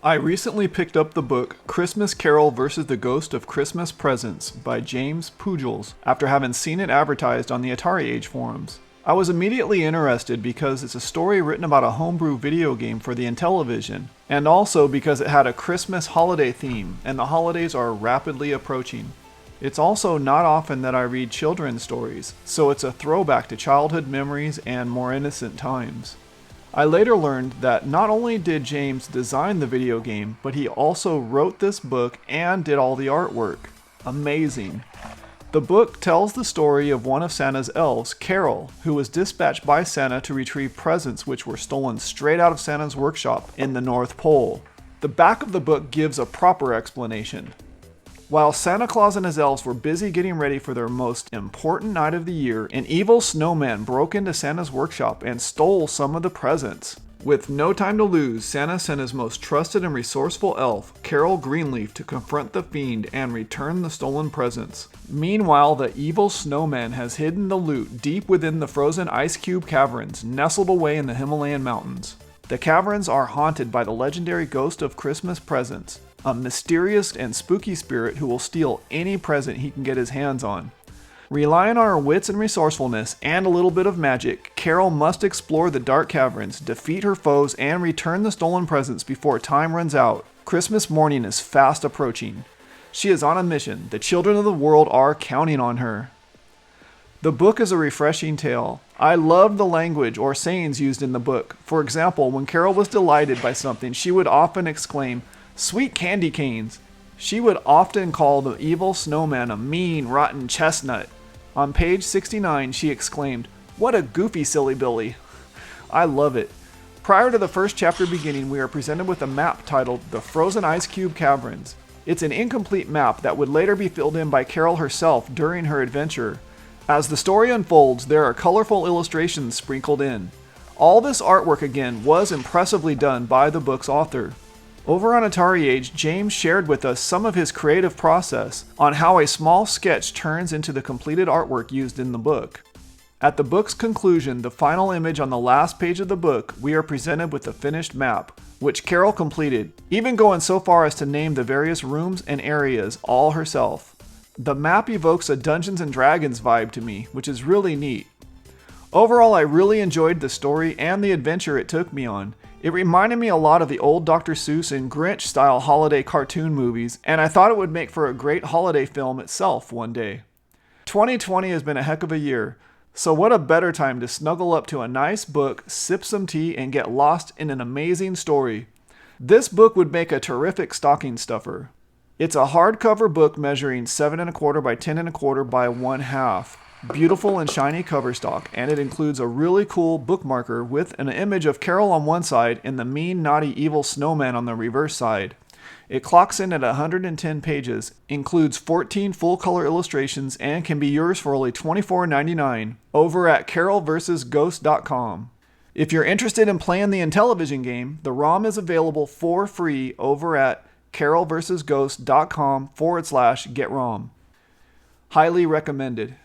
I recently picked up the book Christmas Carol vs. the Ghost of Christmas Presents by James Pujals after having seen it advertised on the Atari Age forums. I was immediately interested because it's a story written about a homebrew video game for the Intellivision, and also because it had a Christmas holiday theme, and the holidays are rapidly approaching. It's also not often that I read children's stories, so it's a throwback to childhood memories and more innocent times. I later learned that not only did James design the video game, but he also wrote this book and did all the artwork. Amazing. The book tells the story of one of Santa's elves, Carol, who was dispatched by Santa to retrieve presents which were stolen straight out of Santa's workshop in the North Pole. The back of the book gives a proper explanation. While Santa Claus and his elves were busy getting ready for their most important night of the year, an evil snowman broke into Santa's workshop and stole some of the presents. With no time to lose, Santa sent his most trusted and resourceful elf, Carol Greenleaf, to confront the fiend and return the stolen presents. Meanwhile, the evil snowman has hidden the loot deep within the frozen ice cube caverns nestled away in the Himalayan mountains. The caverns are haunted by the legendary ghost of Christmas presents, a mysterious and spooky spirit who will steal any present he can get his hands on. Relying on her wits and resourcefulness and a little bit of magic, Carol must explore the dark caverns, defeat her foes, and return the stolen presents before time runs out. Christmas morning is fast approaching. She is on a mission. The children of the world are counting on her. The book is a refreshing tale. I loved the language or sayings used in the book. For example, when Carol was delighted by something, she would often exclaim, "Sweet candy canes." She would often call the evil snowman a mean, rotten chestnut. On page 69, she exclaimed, "What a goofy silly Billy." I love it. Prior to the first chapter beginning, we are presented with a map titled The Frozen Ice Cube Caverns. It's an incomplete map that would later be filled in by Carol herself during her adventure. As the story unfolds, there are colorful illustrations sprinkled in. All this artwork again was impressively done by the book's author. Over on Atari Age, James shared with us some of his creative process on how a small sketch turns into the completed artwork used in the book. At the book's conclusion, the final image on the last page of the book, we are presented with the finished map, which Carol completed, even going so far as to name the various rooms and areas all herself. The map evokes a Dungeons & Dragons vibe to me, which is really neat. Overall, I really enjoyed the story and the adventure it took me on. It reminded me a lot of the old Dr. Seuss and Grinch style holiday cartoon movies, and I thought it would make for a great holiday film itself one day. 2020 has been a heck of a year, so what a better time to snuggle up to a nice book, sip some tea, and get lost in an amazing story. This book would make a terrific stocking stuffer. It's a hardcover book measuring 7 1/4 by 10 1/4 by 1/2. Beautiful and shiny cover stock, and it includes a really cool bookmarker with an image of Carol on one side and the mean, naughty, evil snowman on the reverse side. It clocks in at 110 pages, includes 14 full-color illustrations, and can be yours for only $24.99 over at carolvsghost.com. If you're interested in playing the Intellivision game, the ROM is available for free over at carolvsghost.com/getrom. Highly recommended.